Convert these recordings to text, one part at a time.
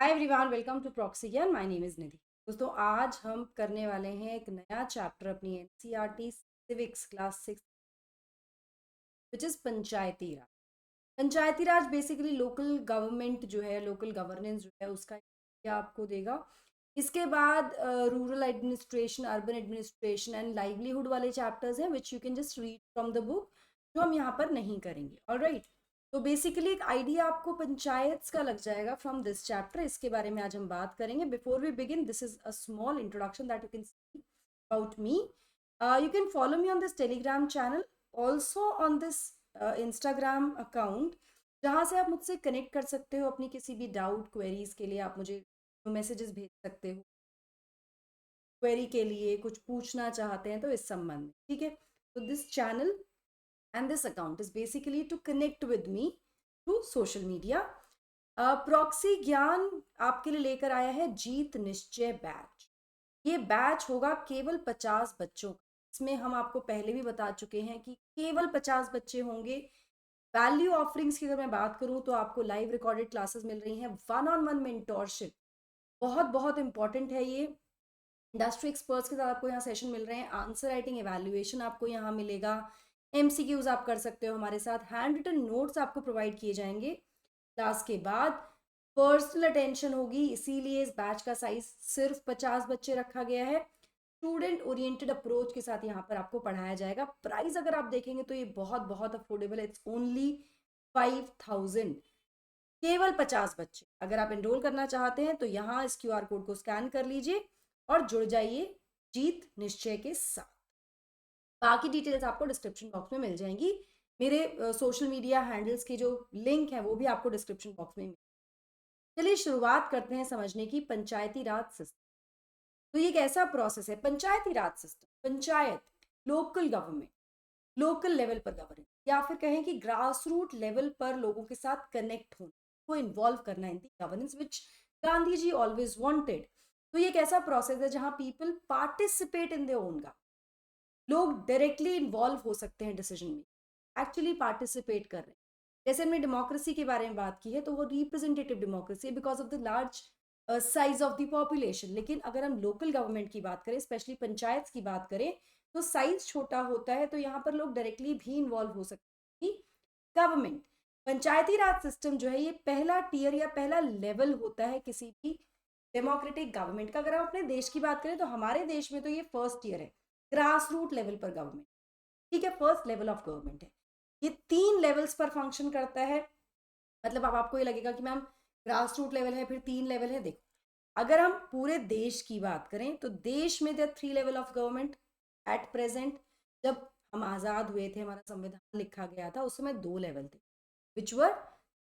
Hi everyone, welcome to proxy Gyan. My name is Nidhi. दोस्तों, आज हम करने वाले हैं एक नया चैप्टर अपनी NCERT civics class 6 which is Panchayati Raj. Panchayati Raj basically local government जो है, लोकल गवर्नेंस जो है उसका क्या आपको देगा। इसके बाद rural administration, urban administration and livelihood वाले चैप्टर्स हैं which you can just read from the book, जो हम यहाँ पर नहीं करेंगे। ऑलराइट, तो बेसिकली एक आइडिया आपको पंचायत का लग जाएगा फ्रॉम दिस चैप्टर। इसके बारे में आज हम बात करेंगे। Before we begin, this is a small introduction that you can see about me. You can follow me on this Telegram channel, also on this Instagram account, जहाँ से आप मुझसे कनेक्ट कर सकते हो अपनी किसी भी डाउट क्वेरीज के लिए। आप मुझे मैसेजेस भेज सकते हो क्वेरी के लिए, कुछ पूछना चाहते हैं तो इस संबंध में, ठीक है। तो this channel and this account is basically to connect with me through social media. Proxy ज्ञान आपके लिए लेकर आया है जीत निश्चय बैच। ये बैच होगा केवल 50 बच्चों का। इसमें हम आपको पहले भी बता चुके हैं कि केवल 50 बच्चे होंगे। वैल्यू ऑफरिंग्स की अगर मैं बात करूं तो आपको लाइव रिकॉर्डेड क्लासेस मिल रही हैं, वन ऑन वन मेंटोरशिप, बहुत बहुत इंपॉर्टेंट है ये। इंडस्ट्री एक्सपर्ट्स के साथ आपको यहाँ सेशन मिल रहे हैं। आंसर राइटिंग एवेल्युएशन आपको यहाँ मिलेगा। एमसीक्यूज आप कर सकते हो हमारे साथ। हैंड रिटन नोट्स आपको प्रोवाइड किए जाएंगे क्लास के बाद। पर्सनल अटेंशन होगी, इसीलिए इस बैच का साइज सिर्फ 50 बच्चे रखा गया है। स्टूडेंट ओरिएंटेड अप्रोच के साथ यहाँ पर आपको पढ़ाया जाएगा। प्राइस अगर आप देखेंगे तो ये बहुत बहुत अफोर्डेबल है। इट्स ओनली 5000, केवल 50 बच्चे। अगर आप एनरोल करना चाहते हैं तो यहाँ इस क्यूआर कोड को स्कैन कर लीजिए और जुड़ जाइए जीत निश्चय के साथ। बाकी डिटेल्स आपको डिस्क्रिप्शन बॉक्स में मिल जाएंगी। मेरे सोशल मीडिया हैंडल्स के जो लिंक है वो भी आपको डिस्क्रिप्शन बॉक्स में मिल। चलिए शुरुआत करते हैं समझने की पंचायती राज सिस्टम। तो ये एक ऐसा प्रोसेस है panchayati raj system. Panchayat, local government, local level पर गवर्नेंस, या फिर कहें कि ग्रास रूट लेवल पर लोगों के साथ कनेक्ट होना, को इन्वॉल्व करना इन दी गवर्नेंस विच गांधी जी ऑलवेज वांटेड। तो ये एक ऐसा प्रोसेस है जहां people participate in their own government. लोग डायरेक्टली इन्वॉल्व हो सकते हैं डिसीजन में, एक्चुअली पार्टिसिपेट कर रहे हैं। जैसे हमने डेमोक्रेसी के बारे में बात की है तो वो रिप्रेजेंटेटिव डेमोक्रेसी है because of the large size of the population. लेकिन अगर हम लोकल गवर्नमेंट की बात करें, स्पेशली पंचायत की बात करें, तो साइज छोटा होता है, तो यहाँ पर लोग डायरेक्टली भी इन्वॉल्व हो सकते हैं। गवर्नमेंट, पंचायती राज सिस्टम जो है ये पहला टीयर या पहला लेवल होता है किसी भी डेमोक्रेटिक गवर्नमेंट का। अगर हम अपने देश की बात करें तो हमारे देश में तो ये फर्स्ट ईयर है, ग्रास रूट लेवल पर गवर्नमेंट, ठीक है, फर्स्ट लेवल ऑफ गवर्नमेंट है। ये 3 लेवल्स पर फंक्शन करता है। मतलब अब आपको ये लगेगा कि मैम ग्रास रूट लेवल है फिर 3 लेवल है। देखो, अगर हम पूरे देश की बात करें तो देश में there 3 level of government at present. जब हम आज़ाद हुए थे, हमारा संविधान लिखा गया था, उस समय 2 लेवल थे, विच वर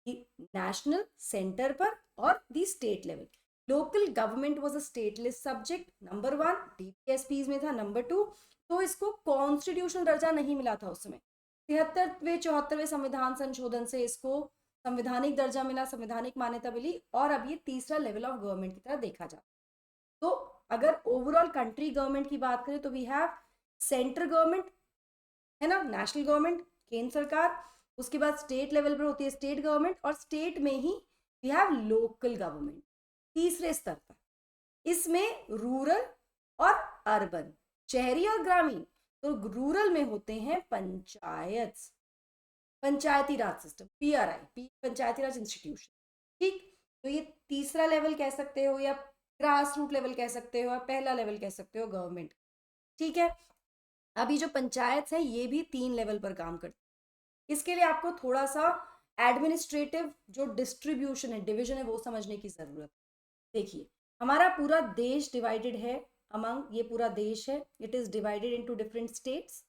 नेशनल सेंटर पर और दी state level. Local government was a stateless subject, number 1 DPSPs में था, नंबर 2 तो इसको कॉन्स्टिट्यूशनल दर्जा नहीं मिला था उस समय। 73वें 74वें संविधान संशोधन से इसको संवैधानिक दर्जा मिला, संवैधानिक मान्यता मिली, और अब ये तीसरा लेवल ऑफ गवर्नमेंट की तरह देखा जाता। तो अगर ओवरऑल कंट्री गवर्नमेंट की बात करें तो वी हैव सेंट्रल गवर्नमेंट, है ना, नेशनल गवर्नमेंट, केंद्र सरकार। उसके बाद स्टेट लेवल पर होती है स्टेट गवर्नमेंट, और स्टेट में ही वी हैव लोकल गवर्नमेंट तीसरे स्तर पर। इसमें रूरल और अर्बन, शहरी और ग्रामीण। तो रूरल में होते हैं पंचायत, पंचायती राज सिस्टम, पीआरआई, पंचायती राज इंस्टीट्यूशन, ठीक। तो ये तीसरा लेवल कह सकते हो, या ग्रास रूट लेवल कह सकते हो, या पहला लेवल कह सकते हो गवर्नमेंट, ठीक है। अभी जो पंचायत है ये भी 3 लेवल पर काम करती है। इसके लिए आपको थोड़ा सा एडमिनिस्ट्रेटिव जो डिस्ट्रीब्यूशन है, डिवीजन है, वो समझने की जरूरत है। देखिए, हमारा पूरा देश डिवाइडेड है अमंग, ये पूरा देश है, it is divided into different states,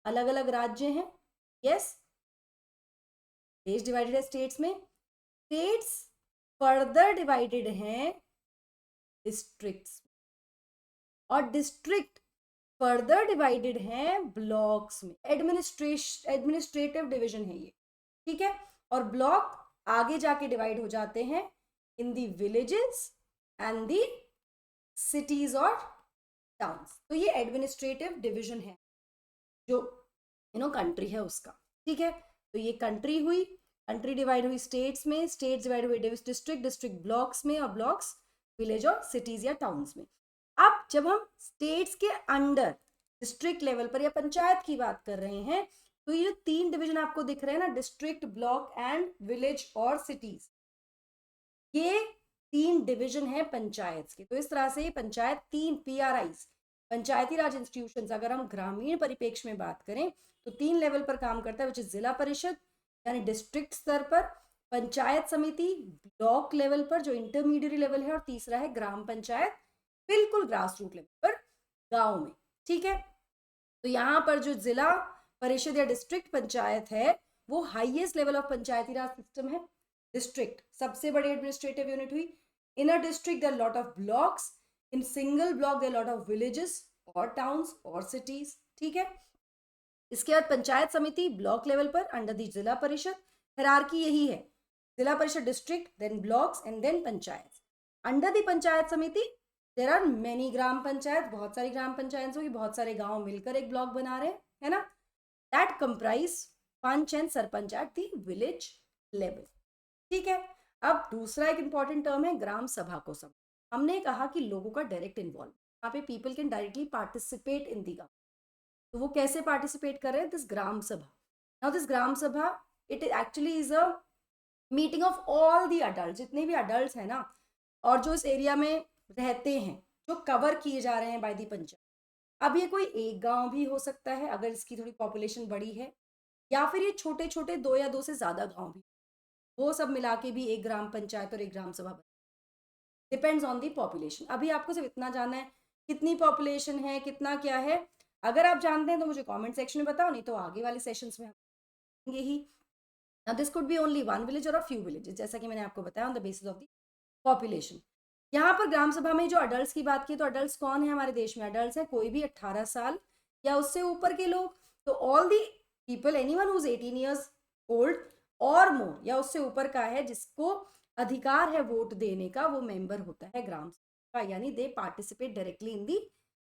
अलग अलग राज्य हैं। यस, देश डिवाइडेड है स्टेट्स में। स्टेट्स फर्दर डिवाइडेड हैं डिस्ट्रिक्ट्स, और डिस्ट्रिक्ट फर्दर डिवाइडेड हैं ब्लॉक्स में। एडमिनिस्ट्रेटिव डिवीजन है ये, ठीक है। और ब्लॉक आगे जाके डिवाइड हो जाते हैं इन दी विलेजेस एंड दी सिटीज और टाउन्स। तो ये एडमिनिस्ट्रेटिव डिवीजन है जो कंट्री है उसका, ठीक है। तो ये कंट्री हुई। कंट्री डिवाइड हुई स्टेट्स में, स्टेट्स डिवाइड हुए डिस्ट्रिक्ट, डिस्ट्रिक्ट ब्लॉक्स में, और ब्लॉक्स विलेज और सिटीज या टाउन्स में। अब जब हम स्टेट्स के अंडर डिस्ट्रिक्ट लेवल पर या पंचायत की बात कर रहे हैं, तो ये 3 डिवीजन आपको दिख रहे हैं ना, डिस्ट्रिक्ट, ब्लॉक एंड विलेज और सिटीज, ये 3 डिवीजन है पंचायत के। तो इस तरह से पंचायत 3 PRIs, पंचायती राज इंस्टीट्यूशंस, अगर हम ग्रामीण परिप्रेक्ष्य में बात करें तो 3 लेवल पर काम करता है, विच इज जिला परिषद यानी डिस्ट्रिक्ट स्तर पर, पंचायत समिति ब्लॉक लेवल पर जो इंटरमीडिएट लेवल है, और तीसरा है ग्राम पंचायत बिल्कुल ग्रास रूट लेवल पर गांव में। ठीक है, तो यहाँ पर जो जिला परिषद या डिस्ट्रिक्ट पंचायत है वो highest level of panchayati raj system है। डिस्ट्रिक्ट सबसे बड़ी एडमिनिस्ट्रेटिव यूनिट हुई। In a district there lot of blocks, in single block there lot of villages और टाउन्स और सिटीज। ठीक है, इसके बाद पंचायत समिति ब्लॉक लेवल पर under the zila parishad, hierarchy यही है, zila parishad district, then blocks and then panchayat. Under the panchayat samiti there are many gram panchayat, बहुत सारी ग्राम पंचायत होगी, बहुत सारे गांव मिलकर एक ब्लॉक बना रहे हैं, है ना, that comprise panch and sarpanch at the village level. ठीक है, अब दूसरा एक इंपॉर्टेंट टर्म है ग्राम सभा को समझ। हमने कहा कि लोगों का डायरेक्ट इन्वॉल्व, यहाँ पे people can directly participate in the government. तो वो कैसे पार्टिसिपेट कर रहे हैं, दिस ग्राम सभा। नाउ दिस ग्राम सभा it actually is a meeting of all the adult, जितने भी अडल्ट हैं ना, और जो इस एरिया में रहते हैं, जो कवर किए जा रहे हैं बाय दी पंचायत। अब ये कोई एक गांव भी हो सकता है अगर इसकी थोड़ी पॉपुलेशन बड़ी है, या फिर ये छोटे छोटे 2 या 2 से ज्यादा गांव भी, वो सब मिला के भी एक ग्राम पंचायत और एक ग्राम सभा बने, डिपेंड्स ऑन दी पॉपुलेशन। अभी आपको सिर्फ इतना जानना है कितनी पॉपुलेशन है, कितना क्या है। अगर आप जानते हैं तो मुझे कमेंट सेक्शन में बताओ, नहीं तो आगे वाले सेशंस में हम यही। Now this could be only 1 village और अ फ्यू विलेजेस, जैसा कि मैंने आपको बताया on the basis of the population. यहाँ पर ग्राम सभा में जो अडल्ट की बात की, तो अडल्ट कौन है हमारे देश में, अडल्ट है कोई भी 18 साल या उससे ऊपर के लोग। तो all the people, anyone who is 18 years old और मोर या उससे ऊपर का है, जिसको अधिकार है वोट देने का, वो मेंबर होता है ग्राम सभा, यानी दे participate directly in the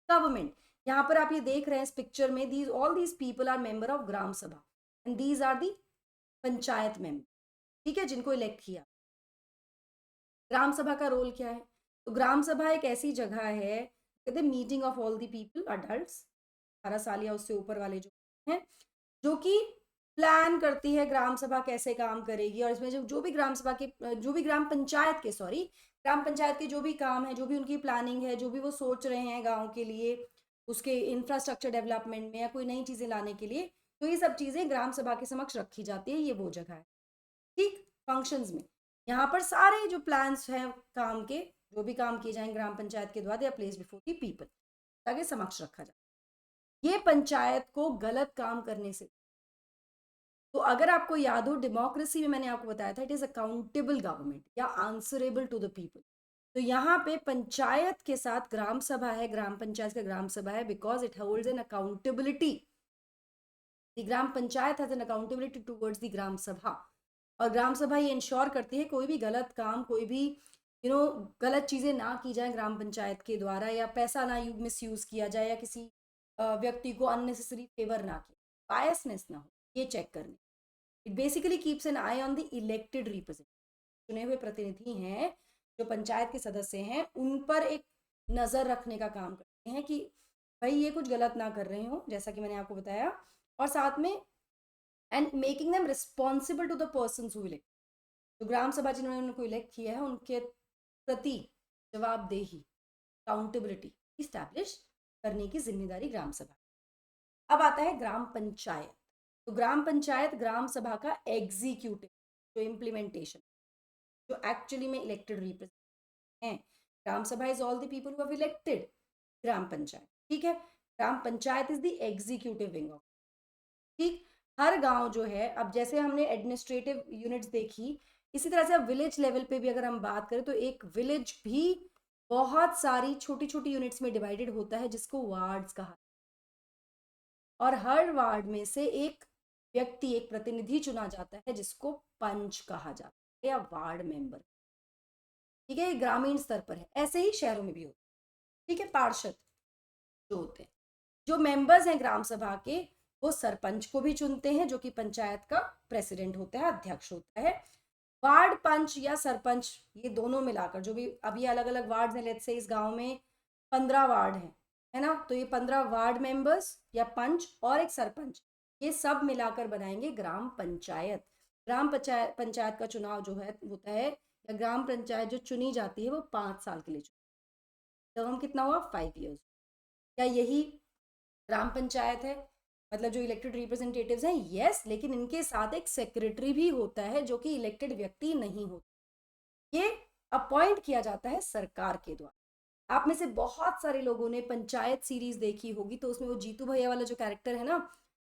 government. यहाँ पर आप ये देख रहे हैं इस पिक्चर में, these all these people are member of gram sabha and these are the panchayat member. ठीक है, जिनको इलेक्ट किया। ग्राम सभा का रोल क्या है, तो ग्राम सभा एक ऐसी जगह है, कहते हैं meeting of all the people adults, 18 साल या उससे ऊपर वाले जो हैं, जो कि प्लान करती है ग्राम सभा कैसे काम करेगी, और इसमें जो भी ग्राम सभा के, जो भी ग्राम पंचायत के, सॉरी, ग्राम पंचायत के जो भी काम है, जो भी उनकी प्लानिंग है, जो भी वो सोच रहे हैं गाँव के लिए, उसके इंफ्रास्ट्रक्चर डेवलपमेंट में या कोई नई चीज़ें लाने के लिए, तो ये सब चीज़ें ग्राम सभा के समक्ष रखी जाती है। ये वो जगह है। ठीक, फंक्शंस में यहाँ पर सारे जो प्लान्स हैं काम के, जो भी काम किए जाएंगे ग्राम पंचायत के द्वारा, या प्लेस बिफोर दी पीपल, ताकि समक्ष रखा जाए। ये पंचायत को गलत काम करने से, तो अगर आपको याद हो डेमोक्रेसी में मैंने आपको बताया था, इट इज अकाउंटेबल गवर्नमेंट या आंसरेबल टू द पीपल। तो यहाँ पे पंचायत के साथ ग्राम सभा है, ग्राम पंचायत का ग्राम सभा है, because it holds an accountability. The gram panchayat has an accountability towards the gram sabha, और ग्राम सभा ये इंश्योर करती है कोई भी गलत काम, कोई भी गलत चीज़ें ना की जाए ग्राम पंचायत के द्वारा, या पैसा ना मिस यूज़ किया जाए, या किसी व्यक्ति को अननेसेसरी फेवर ना किया, बायसनेस ना हो, ये चेक करने। It basically keeps an eye on the elected representative, चुने हुए प्रतिनिधि हैं जो पंचायत के सदस्य हैं, उन पर एक नज़र रखने का काम करते हैं कि भाई ये कुछ गलत ना कर रहे हो, जैसा कि मैंने आपको बताया, और साथ में and making them responsible to the person who elect. तो ग्राम सभा जिन्होंने उनको इलेक्ट किया है, उनके प्रति जवाबदेही, अकाउंटेबिलिटी इस्टेब्लिश करने की जिम्मेदारी ग्राम सभा। अब आता है ग्राम पंचायत। तो ग्राम पंचायत ग्राम सभा का एग्जीक्यूटिव, जो इम्प्लीमेंटेशन, जो एक्चुअली में इलेक्टेड रिप्रेजेंटेटिव हैं। Gram sabha is all the people who have elected gram panchayat. ठीक है, gram panchayat is the executive wing of. ठीक, हर गांव जो है, अब जैसे हमने एडमिनिस्ट्रेटिव यूनिट्स देखी, इसी तरह से अब विलेज लेवल पे भी अगर हम बात करें, तो एक विलेज भी बहुत सारी छोटी छोटी यूनिट्स में डिवाइडेड होता है, जिसको वार्ड्स कहा, और हर वार्ड में से एक व्यक्ति, एक प्रतिनिधि चुना जाता है, जिसको पंच कहा जाता है या वार्ड मेंबर। ठीक है, ग्रामीण स्तर पर है, ऐसे ही शहरों में भी होता है। ठीक है, पार्षद जो होते हैं, जो मेंबर्स हैं ग्राम सभा के, वो सरपंच को भी चुनते हैं, जो कि पंचायत का प्रेसिडेंट होता है, अध्यक्ष होता है। वार्ड पंच या सरपंच, ये दोनों मिलाकर जो भी, अब ये अलग अलग वार्ड हैं, लेट्स से इस गांव में 15 वार्ड हैं, है ना, तो ये 15 वार्ड मेंबर्स या पंच और एक सरपंच, ये सब मिलाकर बनाएंगे ग्राम पंचायत। ग्राम पंचायत का चुनाव जो है होता है, या ग्राम पंचायत जो चुनी जाती है वो 5 साल के लिए चुनी, टर्म कितना हुआ, 5 ईयर्स। क्या यही ग्राम पंचायत है, मतलब जो इलेक्टेड रिप्रेजेंटेटिव्स हैं, यस, लेकिन इनके साथ एक सेक्रेटरी भी होता है जो कि इलेक्टेड व्यक्ति नहीं होता, ये अपॉइंट किया जाता है सरकार के द्वारा। आप में से बहुत सारे लोगों ने पंचायत सीरीज देखी होगी, तो उसमें वो जीतू भैया वाला जो कैरेक्टर है ना,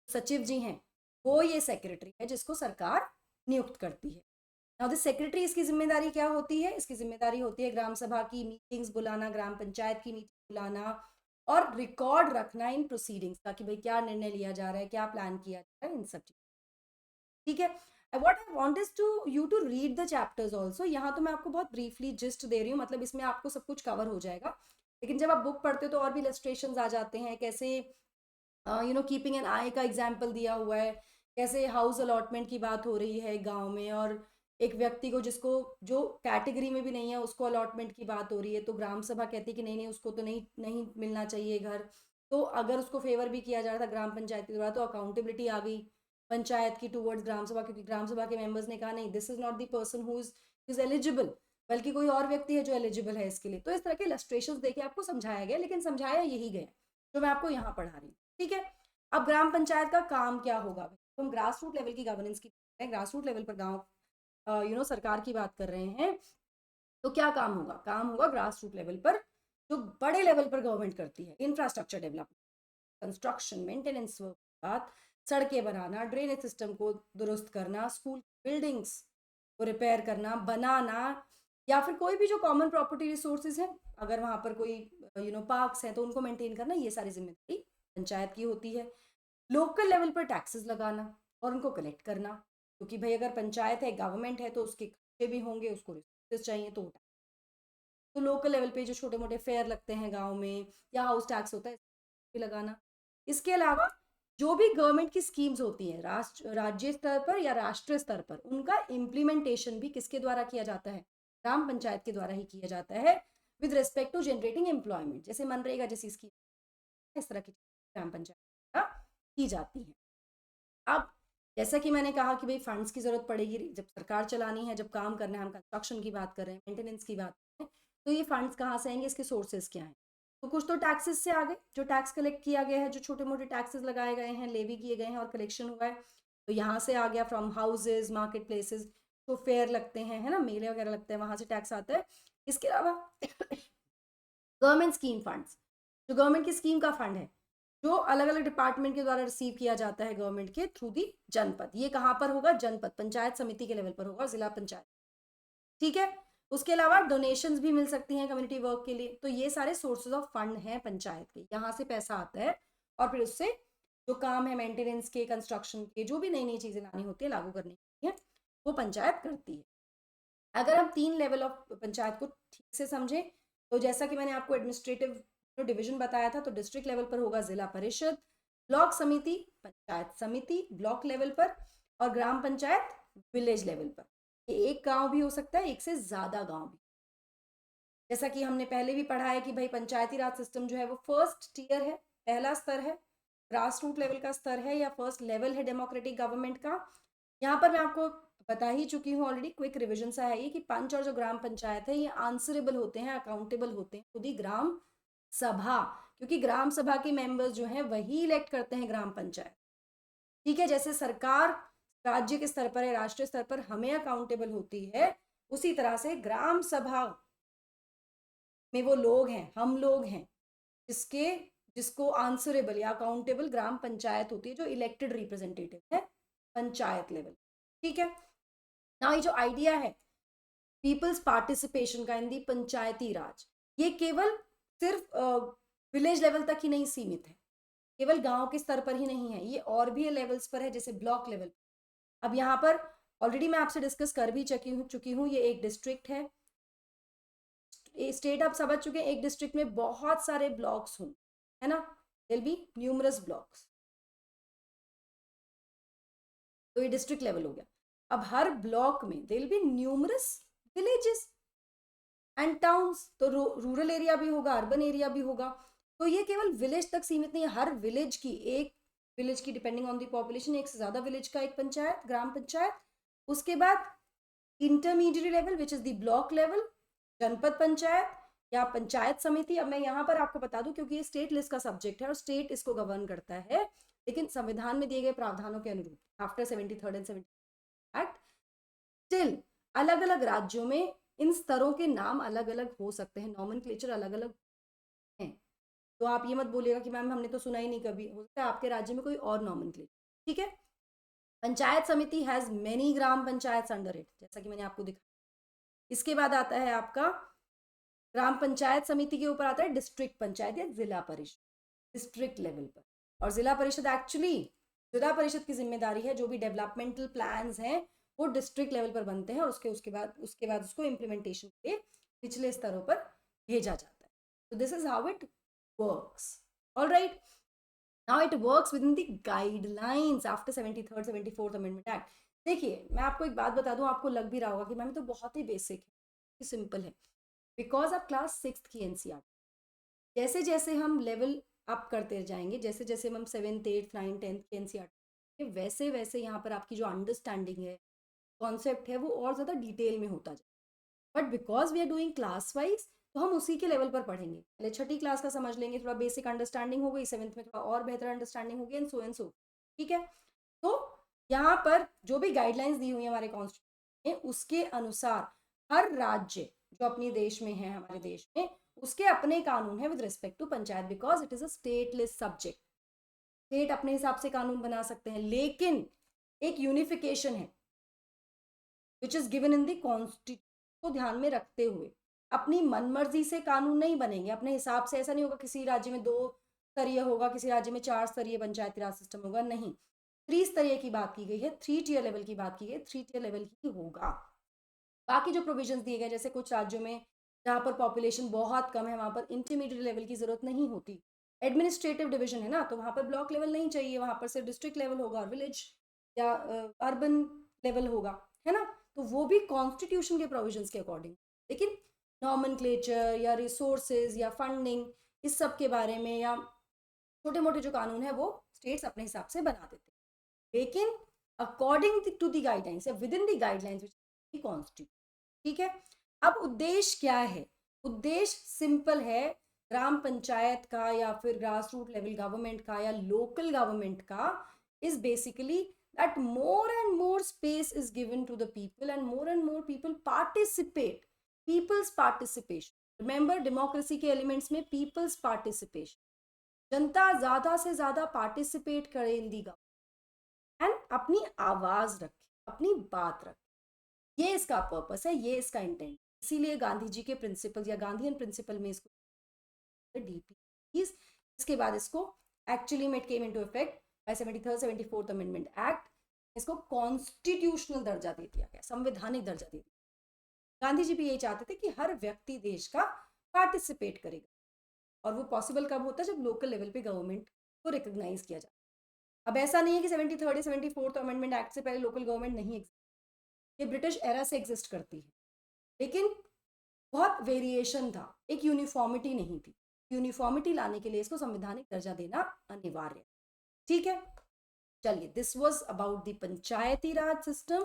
सचिव जी हैं, वो ये सेक्रेटरी है जिसको सरकार नियुक्त करती है। नाउ द सेक्रेटरी, इसकी जिम्मेदारी क्या होती है, इसकी जिम्मेदारी होती है ग्राम सभा की मीटिंग्स बुलाना, ग्राम पंचायत की मीटिंग बुलाना और रिकॉर्ड रखना इन प्रोसीडिंग्स का, कि भाई क्या निर्णय लिया जा रहा है, क्या प्लान किया जा रहा है, इन सब चीज। ठीक है, what I want is to you to read the chapters also. यहाँ तो मैं आपको बहुत ब्रीफली जिस्ट दे रही हूँ, मतलब इसमें आपको सब कुछ कवर हो जाएगा, लेकिन जब आप बुक पढ़ते हो तो और भी इलस्ट्रेशंस आ जाते हैं, कैसे कीपिंग एन आई का एग्जाम्पल दिया हुआ है, कैसे हाउस अलॉटमेंट की बात हो रही है गांव में, और एक व्यक्ति को जिसको जो कैटेगरी में भी नहीं है उसको अलॉटमेंट की बात हो रही है, तो ग्राम सभा कहती है कि नहीं नहीं उसको तो नहीं नहीं मिलना चाहिए घर, तो अगर उसको फेवर भी किया जा रहा था ग्राम पंचायत के द्वारा, तो अकाउंटेबिलिटी आ गई पंचायत की टूवर्ड्स ग्राम सभा, क्योंकि ग्राम सभा के मेंबर्स ने कहा नहीं, this is not the person who is eligible, बल्कि कोई और व्यक्ति है जो एलिजिबल है इसके लिए। तो इस तरह के इलस्ट्रेशंस देके आपको समझाया गया, लेकिन समझाया यही गया जो मैं आपको यहाँ पढ़ा रही हूँ। ठीक है, अब ग्राम पंचायत का काम क्या होगा, तो हम ग्रास रूट लेवल की गवर्नेंस की, ग्रास रूट लेवल पर गांव सरकार की बात कर रहे हैं, तो क्या काम होगा, काम होगा ग्रास रूट लेवल पर जो बड़े लेवल पर गवर्नमेंट करती है, infrastructure development, construction, maintenance work, बात सड़कें बनाना, ड्रेनेज सिस्टम को दुरुस्त करना, स्कूल बिल्डिंग्स को रिपेयर करना, बनाना, या फिर कोई भी जो कॉमन प्रॉपर्टी रिसोर्सेज है, अगर वहां पर कोई पार्क्स हैं तो उनको मेंटेन करना, ये सारी जिम्मेदारी पंचायत की होती है। लोकल लेवल पर टैक्सेस लगाना और उनको कलेक्ट करना, क्योंकि भाई अगर पंचायत है, गवर्नमेंट है, तो उसके खर्चे भी होंगे, उसको रिसोर्सेज चाहिए, तो लोकल लेवल पे जो छोटे मोटे फेयर लगते हैं गांव में, या हाउस टैक्स होता है, भी लगाना। इसके अलावा जो भी गवर्नमेंट की स्कीम्स होती हैं राज्य स्तर पर या राष्ट्रीय स्तर पर, उनका इम्प्लीमेंटेशन भी किसके द्वारा किया जाता है, ग्राम पंचायत के द्वारा ही किया जाता है, with respect to generating employment, जैसे मनरेगा जैसी स्कीम, इस तरह की ग्राम पंचायत की जाती है। अब जैसा कि मैंने कहा कि भाई फंड्स की जरूरत पड़ेगी, जब सरकार चलानी है, जब काम करना है, हम कंस्ट्रक्शन की बात कर रहे हैं, मेंटेनेंस की बात कर रहे हैं, तो ये फंड्स कहाँ से आएंगे, इसके सोर्सेज क्या हैं, तो कुछ तो टैक्सेस से आ गए, जो टैक्स कलेक्ट किया गया है, जो छोटे मोटे टैक्सेस लगाए गए हैं, लेवी किए गए हैं और कलेक्शन हुआ है, तो यहाँ से आ गया, फ्रॉम हाउसेज, मार्केट प्लेसेस, तो फेयर लगते हैं, है ना, मेले वगैरह लगते हैं, वहां से टैक्स आता है। इसके अलावा गवर्नमेंट स्कीम फंड्स, जो गवर्नमेंट की स्कीम का फंड है, जो अलग अलग डिपार्टमेंट के द्वारा रिसीव किया जाता है गवर्नमेंट के थ्रू दी जनपद, ये कहाँ पर होगा, जनपद पंचायत समिति के लेवल पर होगा, जिला पंचायत। ठीक है, उसके अलावा डोनेशंस भी मिल सकती हैं कम्युनिटी वर्क के लिए, तो ये सारे सोर्सेज ऑफ फंड हैं पंचायत के, यहाँ से पैसा आता है, और फिर उससे जो काम है मेंटेनेंस के, कंस्ट्रक्शन के, जो भी नई नई चीजें लानी होती है, लागू करनी होती है, वो पंचायत करती है। अगर हम 3 लेवल ऑफ पंचायत को ठीक से समझें, तो जैसा कि मैंने आपको एडमिनिस्ट्रेटिव डिवीजन बताया था, तो डिस्ट्रिक्ट लेवल पर होगा जिला परिषद, ब्लॉक समिति पंचायत समिति ब्लॉक लेवल पर, और ग्राम पंचायत विलेज लेवल पर। ये एक गांव भी हो सकता है, एक से ज्यादा गांव भी, जैसा कि हमने पहले भी पढ़ा है कि भाई पंचायती राज सिस्टम जो है वो फर्स्ट टीयर है, पहला स्तर है, ग्रास रूट लेवल का स्तर है, या फर्स्ट लेवल है डेमोक्रेटिक गवर्नमेंट का। यहाँ पर मैं आपको बता ही चुकी हूँ ऑलरेडी, क्विक रिविजन सा है ये, कि पंच और जो ग्राम पंचायत है ये आंसरेबल होते हैं, अकाउंटेबल होते हैं खुद ही ग्राम सभा, क्योंकि ग्राम सभा के मेंबर्स जो हैं वही इलेक्ट करते हैं ग्राम पंचायत। ठीक है, जैसे सरकार राज्य के स्तर पर है, राष्ट्रीय स्तर पर हमें अकाउंटेबल होती है, उसी तरह से ग्राम सभा में वो लोग हैं, हम लोग हैं, जिसके जिसको आंसरेबल या अकाउंटेबल ग्राम पंचायत होती है, जो इलेक्टेड रिप्रेजेंटेटिव है पंचायत लेवल। ठीक है ना, ये जो आइडिया है पीपल्स पार्टिसिपेशन का इन दी पंचायती राज, ये केवल सिर्फ विलेज लेवल तक ही नहीं सीमित है, केवल गांव के स्तर पर ही नहीं है, ये और भी लेवल्स पर है, जैसे ब्लॉक लेवल। अब यहाँ पर ऑलरेडी मैं आपसे डिस्कस कर भी चुकी हूँ, ये एक डिस्ट्रिक्ट है, स्टेट आप समझ चुके हैं, एक डिस्ट्रिक्ट में बहुत सारे ब्लॉक्स हों, है ना, विल बी न्यूमरस ब्लॉक्स, तो ये डिस्ट्रिक्ट लेवल हो गया। अब हर ब्लॉक में there will be numerous villages and towns, तो रूरल एरिया भी होगा, अर्बन एरिया भी होगा। तो ये केवल विलेज तक सीमित नहीं है, हर विलेज की, एक विलेज की डिपेंडिंग ऑन द पॉपुलेशन, एक से ज्यादा विलेज का एक पंचायत, ग्राम पंचायत। उसके बाद intermediate level which is the block level, जनपद पंचायत या पंचायत समिति। अब मैं यहाँ पर आपको बता दूं क्योंकि ये स्टेट लिस्ट का सब्जेक्ट है और स्टेट इसको गवर्न करता है, लेकिन संविधान में दिए गए प्रावधानों के अनुरूप after 73rd and 70 act still अलग अलग राज्यों में इन स्तरों के नाम अलग अलग हो सकते हैं, नॉमेनक्लेचर अलग अलग हैं। तो आप ये मत बोलिएगा कि मैम हमने तो सुना ही नहीं कभी, हो सकता है आपके राज्य में कोई और नॉमेनक्लेचर। ठीक है। पंचायत समिति has many gram panchayat under it, जैसा कि मैंने आपको दिखाया। इसके बाद आता है आपका ग्राम पंचायत समिति के ऊपर आता है डिस्ट्रिक्ट पंचायत या जिला परिषद, डिस्ट्रिक्ट लेवल पर। और जिला परिषद एक्चुअली जिला परिषद की जिम्मेदारी है, जो भी डेवलपमेंटल प्लान्स हैं वो डिस्ट्रिक्ट लेवल पर बनते हैं और उसके बाद उसको इम्प्लीमेंटेशन के लिए पिछले स्तरों पर भेजा जाता है। तो this is how it works. Alright, now it works with in the guidelines after 73rd 74th amendment act. देखिए मैं आपको एक बात बता दूं, आपको लग भी रहा होगा कि मैम तो बहुत ही बेसिक है, सिंपल है, बिकॉज आप क्लास 6th की एनसीईआरटी, जैसे जैसे हम लेवल अप करते जाएंगे, जैसे जैसे हम 7th 8th 9th 10th की एनसीईआरटी, वैसे वैसे यहाँ पर आपकी जो अंडरस्टैंडिंग है, कॉन्सेप्ट है, वो और ज़्यादा डिटेल में होता जाए। But because we are doing class wise, तो हम उसी के लेवल पर पढ़ेंगे। पहले छठी क्लास का समझ लेंगे, थोड़ा बेसिक अंडरस्टैंडिंग हो गई, 7th में थोड़ा और बेहतर अंडरस्टैंडिंग होगी, एंड सो। ठीक है। तो यहाँ पर जो भी गाइडलाइंस दी हुई है हमारे कॉन्स्टिट्यूशन में, उसके अनुसार हर राज्य जो अपने देश में है, हमारे देश में, उसके अपने कानून है with respect to panchayat, because it is a state list subject. State अपने हिसाब से कानून बना सकते हैं, लेकिन एक यूनिफिकेशन है which is given in the constitution को ध्यान में रखते हुए अपनी मनमर्जी से कानून नहीं बनेंगे, अपने हिसाब से। ऐसा नहीं होगा किसी राज्य में 2 स्तरीय होगा, किसी राज्य में 4 स्तरीय पंचायती राज सिस्टम होगा, नहीं। 3 स्तरीय की बात की गई है, 3 टियर लेवल की बात की गई, 3 टियर लेवल ही होगा। बाकी जो प्रोविजंस दिए गए, जैसे कुछ राज्यों में जहाँ पर पॉपुलेशन बहुत कम है, वहाँ पर इंटरमीडिएट लेवल की जरूरत नहीं होती, एडमिनिस्ट्रेटिव डिवीजन है ना, तो वहाँ पर ब्लॉक लेवल नहीं चाहिए, वहाँ पर सिर्फ डिस्ट्रिक्ट लेवल होगा और विलेज या अर्बन लेवल होगा, है ना। तो वो भी कॉन्स्टिट्यूशन के प्रोविजंस के अकॉर्डिंग, लेकिन नॉमेनक्लेचर या रिसोर्सेज या फंडिंग, इस सब के बारे में या छोटे मोटे जो कानून है वो स्टेट्स अपने हिसाब से बना देते हैं, लेकिन अकॉर्डिंग टू द गाइडलाइंस या with in the guidelines which constitution. ठीक है। अब उद्देश्य क्या है? उद्देश्य सिंपल है, ग्राम पंचायत का या फिर ग्रास रूट लेवल गवर्नमेंट का या लोकल गवर्नमेंट का is basically that more and more space is given to the people and more people participate. People's participation, remember democracy के elements में people's participation, जनता ज्यादा से ज्यादा पार्टिसिपेट करे इन दी गवर्नमेंट एंड अपनी आवाज रखे, अपनी बात रखे। ये इसका पर्पस है, ये इसका इंटेंट। इसीलिए गांधी जी के प्रिंसिपल या गांधीयन प्रिंसिपल में इसको डीपी, इसके बाद इसको एक्चुअली में it came into effect bye 73rd 74th amendment act, इसको कॉन्स्टिट्यूशनल दर्जा दे दिया गया, संवैधानिक दर्जा दे दिया। गांधी जी भी यही चाहते थे कि हर व्यक्ति देश का पार्टिसिपेट करेगा, और वो पॉसिबल कब होता है? जब लोकल लेवल पे गवर्नमेंट को रिकॉग्नाइज किया जाए। अब ऐसा नहीं है कि 73rd 74th अमेंडमेंट एक्ट से पहले लोकल गवर्नमेंट नहीं एग्जिस्ट, ये ब्रिटिश एरा से एग्जिस्ट करती है, लेकिन बहुत वेरिएशन था, एक यूनिफॉर्मिटी नहीं थी। यूनिफॉर्मिटी लाने के लिए इसको संवैधानिक दर्जा देना अनिवार्य। ठीक है, चलिए, this was about the Panchayati raj system.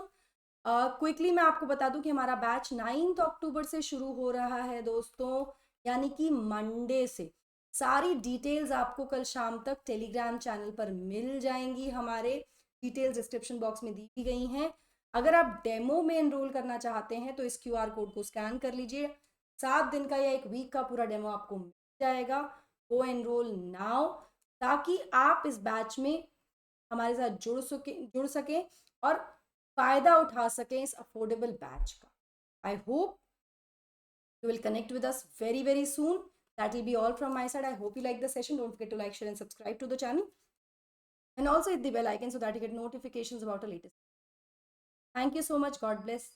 Quickly मैं आपको बता दूं कि हमारा बैच 9 अक्टूबर से शुरू हो रहा है दोस्तों, यानी कि मंडे से। सारी डिटेल्स आपको कल शाम तक टेलीग्राम चैनल पर मिल जाएंगी, हमारे डिटेल्स डिस्क्रिप्शन बॉक्स में दी गई हैं। अगर आप डेमो में एनरोल करना चाहते हैं तो इस QR कोड को स्कैन कर लीजिए, 7 दिन का या 1 वीक का पूरा डेमो आपको मिल जाएगा। गो एनरोल नाउ, ताकि आप इस बैच में हमारे साथ जुड़ सकें और फायदा उठा सकें इस अफोर्डेबल बैच का। I hope you will connect with us very soon. That will be all from my side. I hope you like the session. Don't forget to like, share and subscribe to the channel, and also hit the bell icon so that you get notifications about the latest. Thank you so much. God bless.